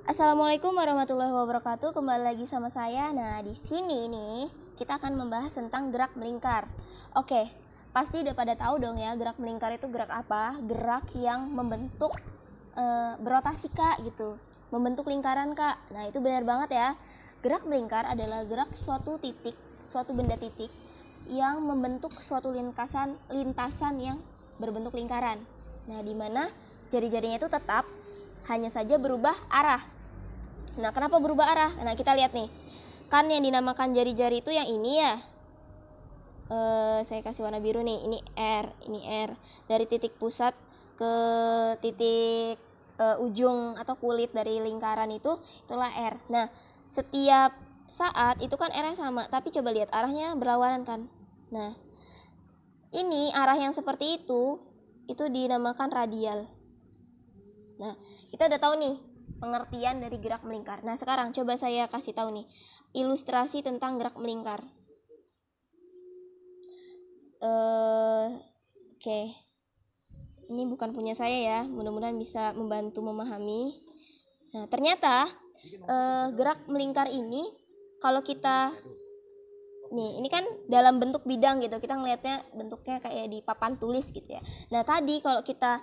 Assalamualaikum warahmatullahi wabarakatuh. Kembali lagi sama saya. Nah, di sini nih kita akan membahas tentang gerak melingkar. Oke, pasti udah pada tahu dong ya, gerak melingkar itu gerak apa? Gerak yang membentuk berotasi Kak gitu. Membentuk lingkaran Kak. Nah, itu benar banget ya. Gerak melingkar adalah gerak suatu titik, suatu benda titik yang membentuk suatu lintasan yang berbentuk lingkaran. Nah, di mana jari-jarinya itu tetap, hanya saja berubah arah. Nah, kenapa berubah arah? Nah, kita lihat nih. Kan yang dinamakan jari-jari itu yang ini ya. Saya kasih warna biru nih. Ini R. Dari titik pusat ke titik ujung atau kulit dari lingkaran itulah R. Nah, setiap saat itu kan R-nya sama, tapi coba lihat arahnya berlawanan kan. Nah, ini arah yang seperti itu dinamakan radial. Nah, kita udah tahu nih pengertian dari gerak melingkar. Nah, sekarang coba saya kasih tahu nih ilustrasi tentang gerak melingkar. Oke. Ini bukan punya saya ya, mudah-mudahan bisa membantu memahami. Nah, ternyata gerak melingkar ini kalau kita nih, ini kan dalam bentuk bidang gitu, kita ngelihatnya bentuknya kayak di papan tulis gitu ya. Nah, tadi kalau kita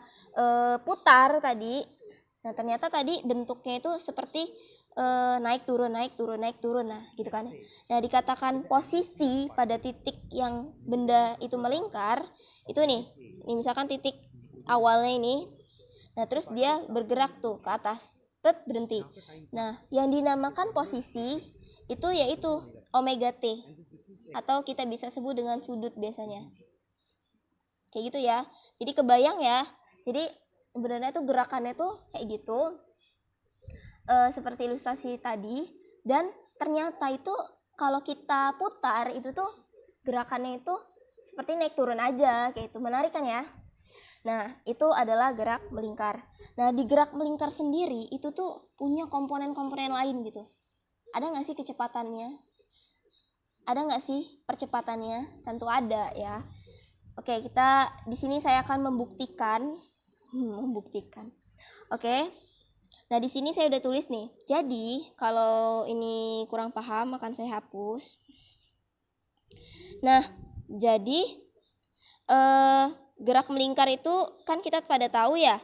putar tadi, nah ternyata tadi bentuknya itu seperti naik turun. Nah, gitu kan. Nah, dikatakan posisi pada titik yang benda itu melingkar, itu nih. Ini misalkan titik awalnya ini. Nah, terus dia bergerak tuh ke atas. Berhenti. Nah, yang dinamakan posisi itu yaitu omega T, atau kita bisa sebut dengan sudut biasanya. Kayak gitu ya. Jadi kebayang ya. Jadi sebenarnya tuh gerakannya tuh kayak gitu, seperti ilustrasi tadi. Dan ternyata itu kalau kita putar itu tuh gerakannya itu seperti naik turun aja kayak itu. Menarik kan ya. Nah, itu adalah gerak melingkar. Nah, di gerak melingkar sendiri itu tuh punya komponen-komponen lain gitu. Ada nggak sih kecepatannya? Ada nggak sih percepatannya? Tentu ada ya. Oke, kita di sini saya akan membuktikan. Oke. Nah, di sini saya udah tulis nih. Jadi, kalau ini kurang paham akan saya hapus. Nah, jadi gerak melingkar itu kan kita pada tahu ya.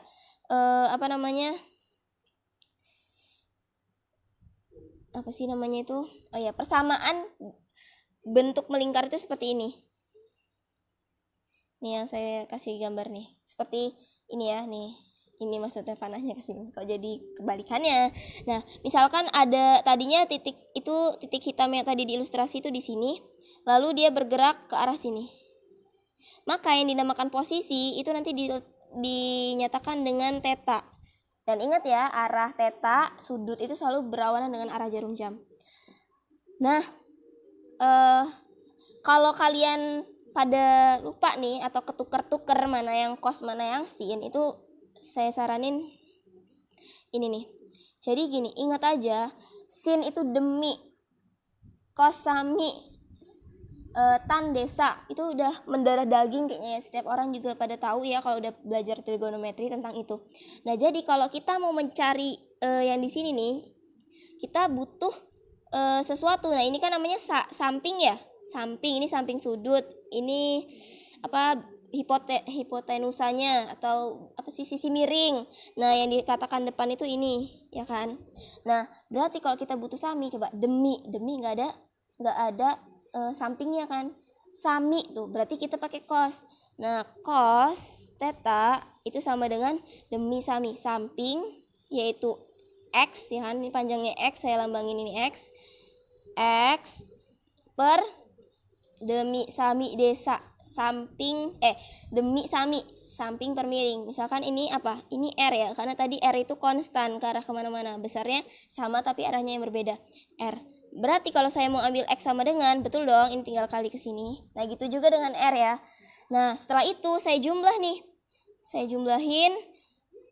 Apa sih namanya itu? Oh ya, persamaan bentuk melingkar itu seperti ini. Nih yang saya kasih gambar nih. Seperti ini ya, nih. Ini maksudnya panahnya ke sini. Kok jadi kebalikannya? Nah, misalkan ada tadinya titik hitam yang tadi diilustrasi itu di sini, lalu dia bergerak ke arah sini. Maka yang dinamakan posisi itu nanti dinyatakan dengan theta. Dan ingat ya, arah theta, sudut itu selalu berlawanan dengan arah jarum jam. Nah, kalau kalian pada lupa nih atau ketuker-tuker mana yang cos mana yang sin, itu saya saranin ini nih. Jadi gini, ingat aja, sin itu demi, cos sami, tan desa, itu udah mendarah daging kayaknya ya. Setiap orang juga pada tahu ya kalau udah belajar trigonometri tentang itu. Nah, jadi kalau kita mau mencari yang di sini nih, kita butuh sesuatu. Nah, ini kan namanya samping ya. Samping, ini samping sudut. Ini apa, hipotenusanya atau apa sih, sisi miring. Nah, yang dikatakan depan itu ini, ya kan? Nah, berarti kalau kita butuh sami, coba demi nggak ada sampingnya kan. Sami tuh berarti kita pakai cos. Nah, cos theta itu sama dengan demi sami. Samping yaitu X ya kan, ini panjangnya X, saya lambangin ini X per demi sami desa, samping demi sami, samping per miring. Misalkan ini apa? Ini R ya, karena tadi R itu konstan ke arah kemana-mana, besarnya sama tapi arahnya yang berbeda, R. Berarti kalau saya mau ambil X sama dengan, betul dong, ini tinggal kali ke sini. Nah, gitu juga dengan R ya. Nah, setelah itu saya jumlah nih. Saya jumlahin,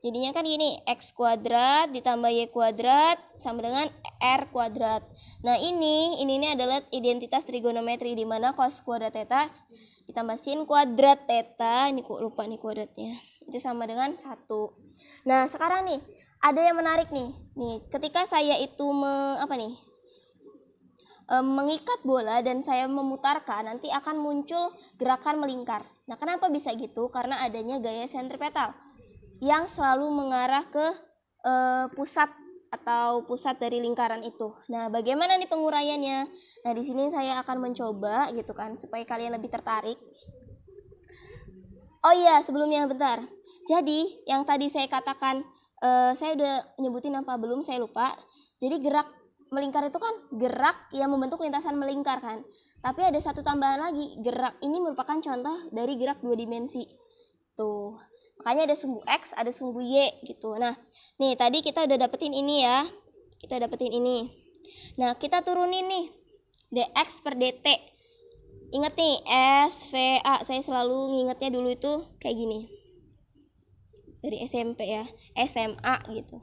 jadinya kan gini, X kuadrat ditambah Y kuadrat sama dengan R kuadrat. Nah, ini adalah identitas trigonometri, di mana cos kuadrat theta ditambah sin kuadrat theta. Ini kok lupa nih kuadratnya. Itu sama dengan 1. Nah, sekarang nih, ada yang menarik nih. Nih, ketika saya itu mengikat bola dan saya memutarkan, nanti akan muncul gerakan melingkar. Nah, kenapa bisa gitu? Karena adanya gaya sentripetal yang selalu mengarah ke pusat dari lingkaran itu. Nah, bagaimana nih penguraiannya? Nah, di sini saya akan mencoba gitu kan supaya kalian lebih tertarik. Oh iya, sebelumnya bentar. Jadi, yang tadi saya katakan, saya udah nyebutin apa belum? Saya lupa. Jadi gerak melingkar itu kan gerak yang membentuk lintasan melingkar kan. Tapi ada satu tambahan lagi, gerak ini merupakan contoh dari gerak 2 dimensi. Tuh. Makanya ada sumbu X, ada sumbu Y gitu. Nah, nih tadi kita udah dapetin ini ya. Kita dapetin ini. Nah, kita turunin nih dx per dt. Ingat nih, SVA, saya selalu ngingetnya dulu itu kayak gini. Dari SMP ya, SMA gitu.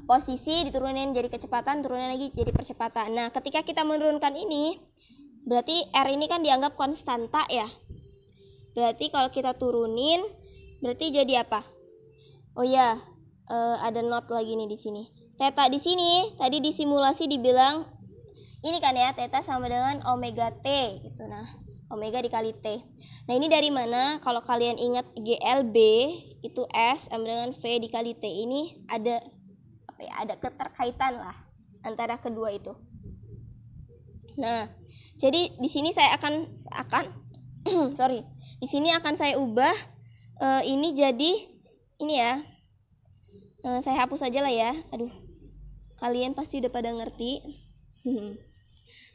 Posisi diturunin jadi kecepatan, turunin lagi jadi percepatan. Nah, ketika kita menurunkan ini, berarti R ini kan dianggap konstanta ya. Berarti kalau kita turunin, berarti jadi apa? Oh ya, ada not lagi nih di sini. Theta di sini, tadi di simulasi dibilang ini kan ya, theta sama dengan omega T gitu. Nah, omega dikali T. Nah, ini dari mana? Kalau kalian ingat GLB itu S sama dengan V dikali T, ini ada ada keterkaitan lah antara kedua itu. Nah, jadi di sini saya akan sorry. Di sini akan saya ubah ini jadi ini ya. Saya hapus aja lah ya. Aduh. Kalian pasti udah pada ngerti.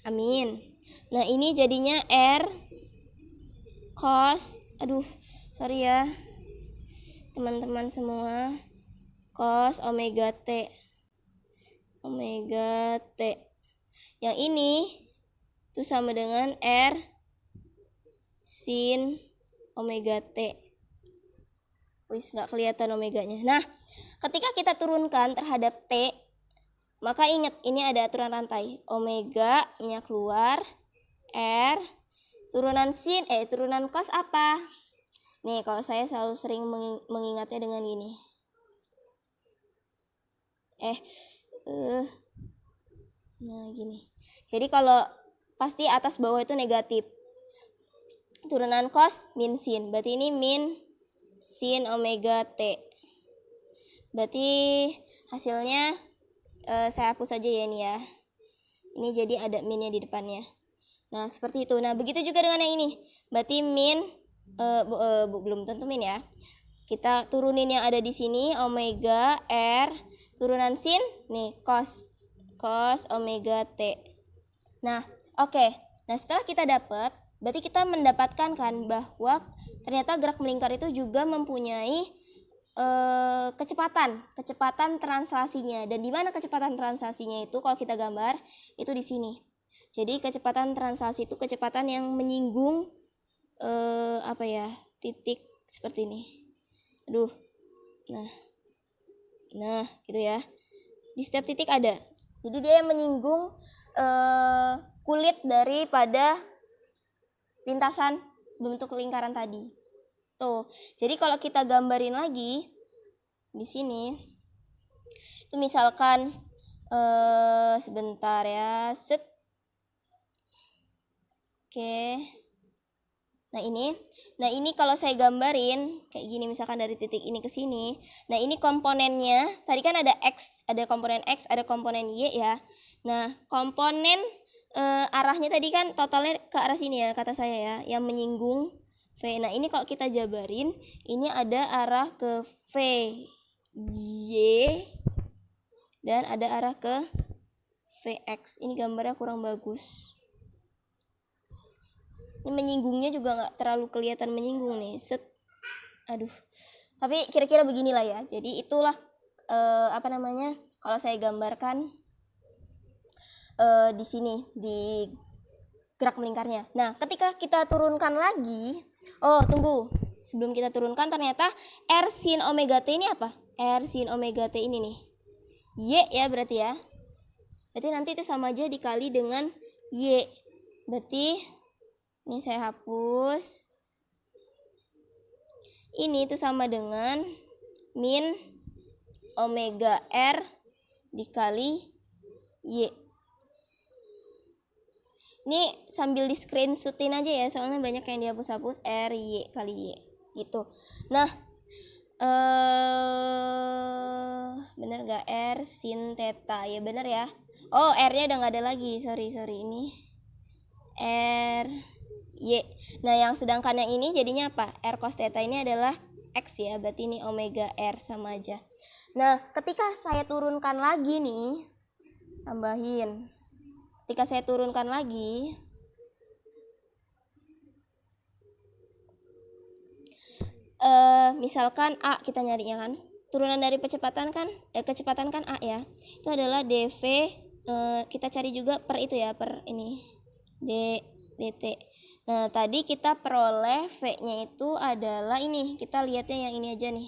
Amin. Nah, ini jadinya R cos, sorry ya teman-teman semua, cos omega T. Yang ini itu sama dengan R sin omega T. Wis nggak kelihatan omeganya. Nah, ketika kita turunkan terhadap T, maka ingat, ini ada aturan rantai. Omega-nya keluar, R, turunan sin, turunan cos apa? Nih, kalau saya selalu sering mengingatnya dengan gini. Nah, gini. Jadi kalau pasti atas bawah itu negatif. Turunan cos min sin. Berarti ini min sin omega T. Berarti hasilnya saya hapus aja ya ini ya. Ini jadi ada minnya di depannya. Nah, seperti itu. Nah, begitu juga dengan yang ini. Berarti min belum tentu min ya. Kita turunin yang ada di sini, omega R, turunan sin, nih cos omega T. Nah, oke. Nah, setelah kita dapat, berarti kita mendapatkan kan bahwa ternyata gerak melingkar itu juga mempunyai kecepatan translasinya. Dan di mana kecepatan translasinya itu kalau kita gambar itu di sini. Jadi kecepatan translasi itu kecepatan yang menyinggung titik seperti ini. Nah, gitu ya. Di setiap titik ada. Jadi dia yang menyinggung kulit daripada lintasan bentuk lingkaran tadi. Tuh, jadi kalau kita gambarin lagi di sini, itu misalkan sebentar ya, set. Oke. Nah ini kalau saya gambarin kayak gini, misalkan dari titik ini ke sini. Nah ini komponennya, tadi kan ada X, ada komponen X, ada komponen Y ya. Nah komponen arahnya tadi kan totalnya ke arah sini ya, kata saya ya, yang menyinggung V. Nah ini kalau kita jabarin, ini ada arah ke V, Y, dan ada arah ke VX. Ini gambarnya kurang bagus. Ini menyinggungnya juga nggak terlalu kelihatan menyinggung nih, set. Tapi kira-kira beginilah ya. Jadi itulah kalau saya gambarkan di sini di gerak melingkarnya. Nah, ketika kita turunkan lagi, tunggu, sebelum kita turunkan ternyata R sin omega T ini apa? R sin omega T ini nih, Y ya berarti ya. Berarti nanti itu sama aja dikali dengan Y. Berarti ini saya hapus. Ini itu sama dengan min omega R dikali Y. Ini sambil di screenshotin aja ya, soalnya banyak yang dihapus-hapus, R Y kali Y gitu. Nah, bener gak R sin theta? Ya bener ya. Oh, R-nya udah gak ada lagi, sorry ini R Y. Nah, yang sedangkan yang ini jadinya apa? R cos theta ini adalah X ya, berarti ini omega R sama aja. Nah, ketika saya turunkan lagi nih, tambahin. Ketika saya turunkan lagi, misalkan A kita nyarinya kan, turunan dari kecepatan kan A ya, itu adalah dv, kita cari juga per itu ya, per ini dt. Nah, tadi kita peroleh V-nya itu adalah ini, kita lihatnya yang ini aja nih,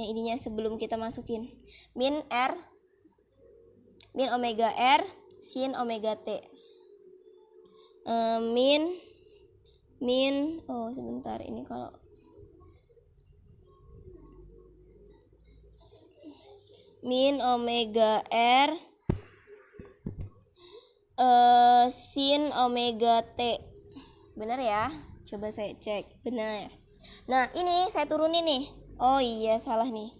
yang ininya sebelum kita masukin min omega R sin omega T. Sebentar, ini kalau min omega R sin omega T. Benar ya? Coba saya cek. Benar. Nah, ini saya turunin nih. Oh iya, salah nih.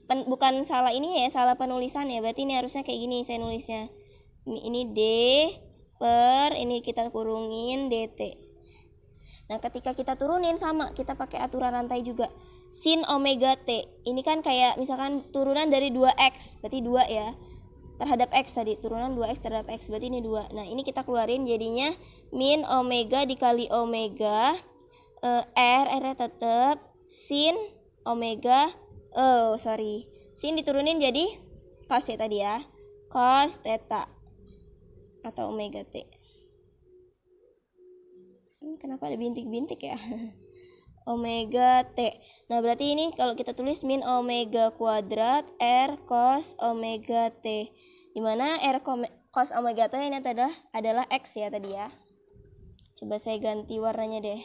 Bukan salah ini ya, salah penulisan ya. Berarti ini harusnya kayak gini saya nulisnya. Ini D per ini kita kurungin dt. Nah, ketika kita turunin sama, kita pakai aturan rantai juga. Sin omega T. Ini kan kayak misalkan turunan dari 2x, berarti 2 ya. Terhadap X tadi, turunan 2x terhadap X, berarti ini 2. Nah, ini kita keluarin jadinya min omega dikali omega, R-nya tetap, sin omega, sin diturunin jadi cos ya tadi ya, cos theta atau omega T. Ini kenapa ada bintik-bintik ya? Omega T. Nah, berarti ini kalau kita tulis min omega kuadrat R cos omega T, dimana R cos omega T ini adalah X ya tadi ya. Coba saya ganti warnanya deh.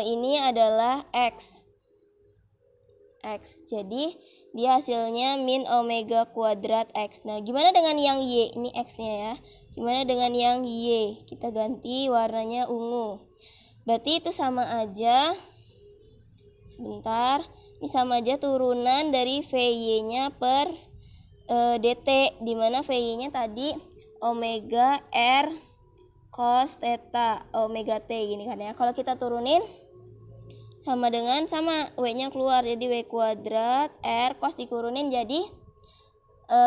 Ini adalah X. Jadi dia hasilnya min omega kuadrat X. Nah, gimana dengan yang Y? Ini X-nya ya. Gimana dengan yang Y? Kita ganti warnanya ungu. Berarti itu sama aja. Sebentar. Ini sama aja turunan dari VY-nya per dt, dimana VY-nya tadi omega R cos theta omega T gini kan ya. Kalau kita turunin sama dengan W-nya keluar, jadi W kuadrat R cos dikurunin jadi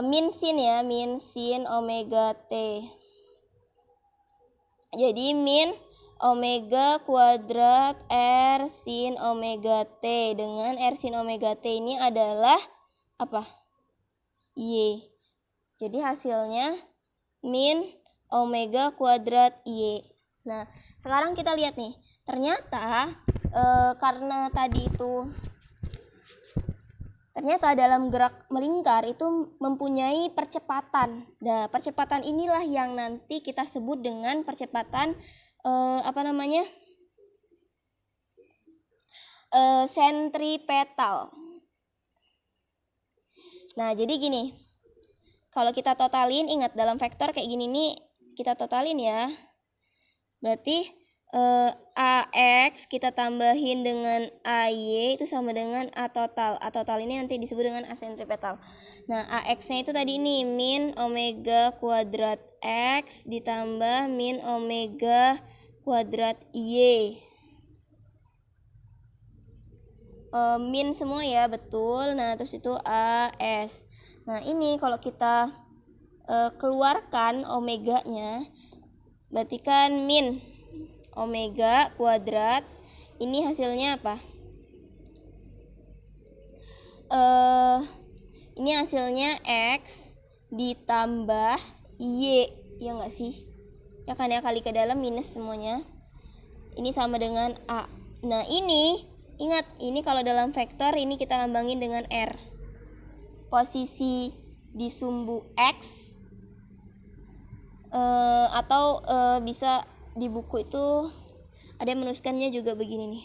min sin ya, min sin omega T. Jadi min omega kuadrat R sin omega T, dengan R sin omega T ini adalah apa? Y. Jadi hasilnya min omega kuadrat Y. Nah, sekarang kita lihat nih. Ternyata karena tadi itu ternyata dalam gerak melingkar itu mempunyai percepatan. Nah, percepatan inilah yang nanti kita sebut dengan percepatan sentripetal. Nah, jadi gini. Kalau kita totalin, ingat dalam vektor kayak gini nih, kita totalin ya. Berarti AX kita tambahin dengan AY itu sama dengan A total. A total ini nanti disebut dengan A sentripetal. Nah, AX-nya itu tadi ini min omega kuadrat X ditambah min omega kuadrat Y. Min semua ya, betul. Nah, terus itu AS. Nah, ini kalau kita keluarkan omeganya, berarti kan min omega kuadrat, ini hasilnya apa? Ini hasilnya X ditambah Y, ya nggak sih? Ya kan ya, kali ke dalam minus semuanya. Ini sama dengan A. Nah, ini ingat, ini kalau dalam vektor ini kita lambangin dengan R. Posisi di sumbu X atau bisa di buku itu ada yang menuliskannya juga begini nih.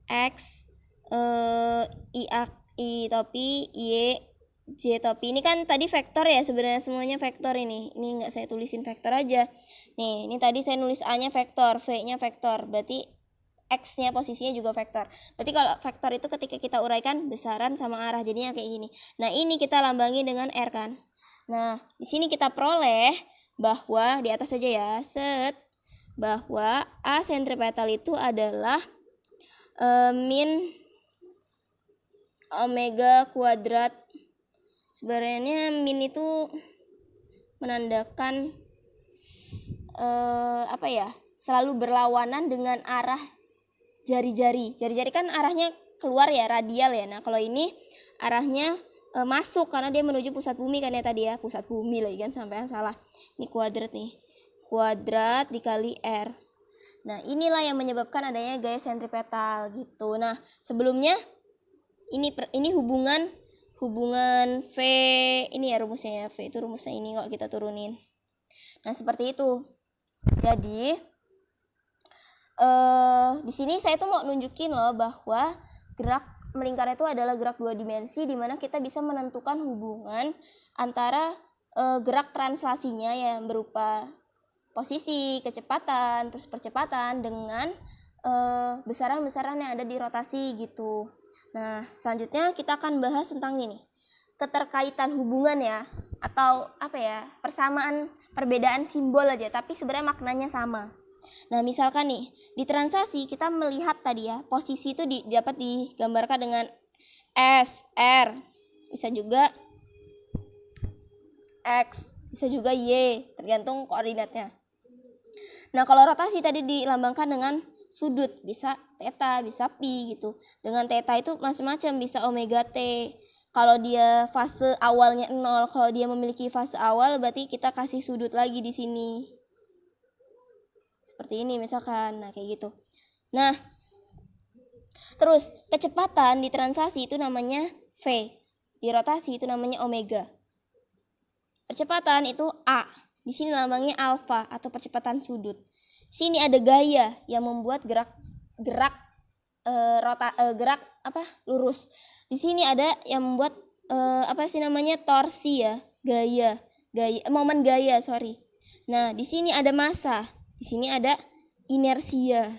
X I topi Y J topi. Ini kan tadi vektor ya, sebenarnya semuanya vektor ini. Ini nggak saya tulisin vektor aja. Nih, ini tadi saya nulis A-nya vektor, V-nya vektor. Berarti X-nya posisinya juga vektor. Berarti kalau vektor itu ketika kita uraikan besaran sama arah, jadinya kayak gini. Nah, ini kita lambangi dengan R kan. Nah, di sini kita peroleh bahwa di atas saja ya, bahwa A sentripetal itu adalah min omega kuadrat. Sebenarnya min itu menandakan selalu berlawanan dengan arah jari-jari. Jari-jari kan arahnya keluar ya, radial ya. Nah, kalau ini arahnya masuk karena dia menuju pusat bumi kan ya tadi ya, pusat bumi lagi kan, sampean salah. Ini kuadrat nih. Kuadrat dikali R. Nah, inilah yang menyebabkan adanya gaya sentripetal gitu. Nah, sebelumnya ini hubungan V ini ya rumusnya ya. V itu rumusnya ini kalau kita turunin. Nah, seperti itu. Jadi di sini saya tuh mau nunjukin loh bahwa gerak melingkar itu adalah gerak 2 dimensi, di mana kita bisa menentukan hubungan antara gerak translasinya yang berupa posisi, kecepatan, terus percepatan dengan besaran-besaran yang ada di rotasi gitu. Nah, selanjutnya kita akan bahas tentang ini, keterkaitan hubungan ya, atau persamaan, perbedaan simbol aja, tapi sebenarnya maknanya sama. Nah, misalkan nih, di translasi kita melihat tadi ya, posisi itu dapat digambarkan dengan S, R, bisa juga X, bisa juga Y, tergantung koordinatnya. Nah, kalau rotasi tadi dilambangkan dengan sudut, bisa theta, bisa pi gitu. Dengan theta itu macam-macam, bisa omega t. Kalau dia fase awalnya 0, kalau dia memiliki fase awal berarti kita kasih sudut lagi di sini. Seperti ini misalkan. Nah, kayak gitu. Nah, terus kecepatan di translasi itu namanya V. Di rotasi itu namanya omega. Percepatan itu A. Di sini lambangnya alfa atau percepatan sudut. Sini ada gaya yang membuat gerak lurus. Di sini ada yang membuat torsi ya, momen gaya, sorry. Nah, di sini ada massa, di sini ada inersia.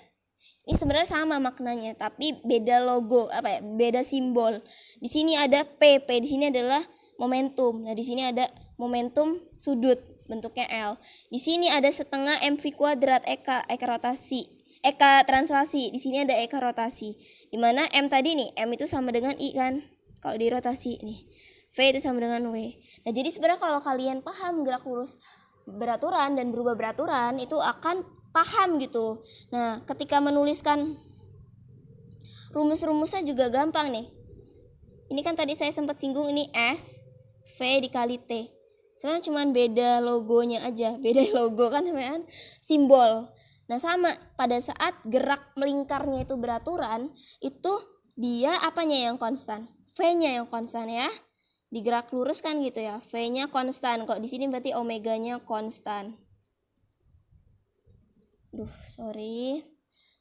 Ini sebenarnya sama maknanya, tapi beda logo, beda simbol. Di sini ada P di sini adalah momentum. Nah, di sini ada momentum sudut, bentuknya L. Di sini ada setengah mv kuadrat eka rotasi, eka translasi. Di sini ada eka rotasi. Dimana M tadi nih, M itu sama dengan I kan, kalau di rotasi nih. V itu sama dengan W. Nah, jadi sebenarnya kalau kalian paham gerak lurus beraturan dan berubah beraturan, itu akan paham gitu. Nah, ketika menuliskan rumus-rumusnya juga gampang nih. Ini kan tadi saya sempat singgung, ini S, V dikali T. Sebenarnya cuma beda logonya aja, beda logo kan teman-teman, simbol. Nah, sama pada saat gerak melingkarnya itu beraturan, itu dia apanya yang konstan? V-nya yang konstan ya. Di gerak lurus kan gitu ya, V-nya konstan. Kalau di sini berarti omeganya konstan.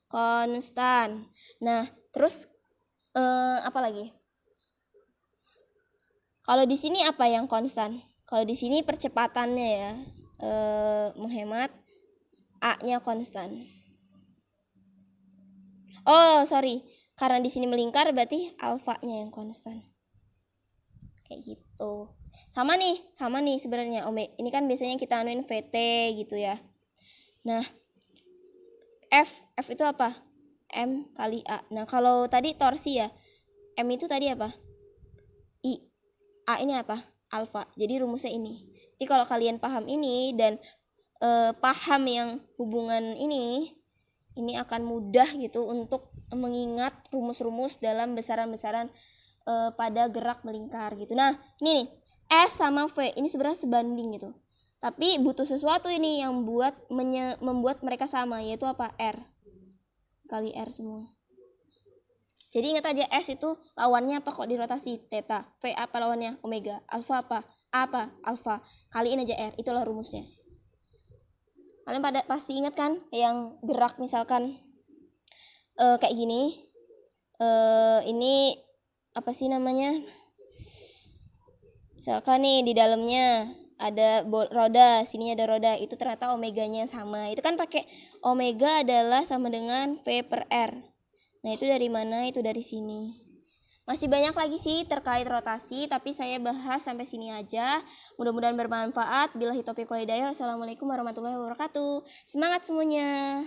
Konstan. Nah, terus apa lagi? Kalau di sini apa yang konstan? Kalau di sini percepatannya ya, menghemat, A-nya konstan. Oh, sorry. Karena di sini melingkar berarti alfanya yang konstan. Kayak gitu. Sama nih sebenarnya. Ini kan biasanya kita anuin VT gitu ya. Nah, F itu apa? M kali A. Nah, kalau tadi torsi ya, M itu tadi apa? I. A ini apa? Alfa. Jadi rumusnya ini. Jadi kalau kalian paham ini dan paham yang hubungan ini akan mudah gitu untuk mengingat rumus-rumus dalam besaran-besaran pada gerak melingkar gitu. Nah, ini nih, S sama V ini sebenarnya sebanding gitu. Tapi butuh sesuatu ini yang membuat mereka sama, yaitu apa? R kali R semua. Jadi ingat aja, S itu lawannya apa kok di rotasi? Theta. V apa lawannya? Omega. Alfa apa? Apa? Alfa. Kaliin aja R. Itulah rumusnya. Kalian pasti ingat kan yang gerak misalkan kayak gini. ini apa sih namanya? Misalkan nih di dalamnya ada roda, sini ada roda, itu ternyata omeganya sama. Itu kan pakai omega adalah sama dengan V per R. Nah, itu dari mana? Itu dari sini. Masih banyak lagi sih terkait rotasi, tapi saya bahas sampai sini aja. Mudah-mudahan bermanfaat. Billahi taufiq wal hidayah. Wassalamualaikum warahmatullahi wabarakatuh. Semangat semuanya.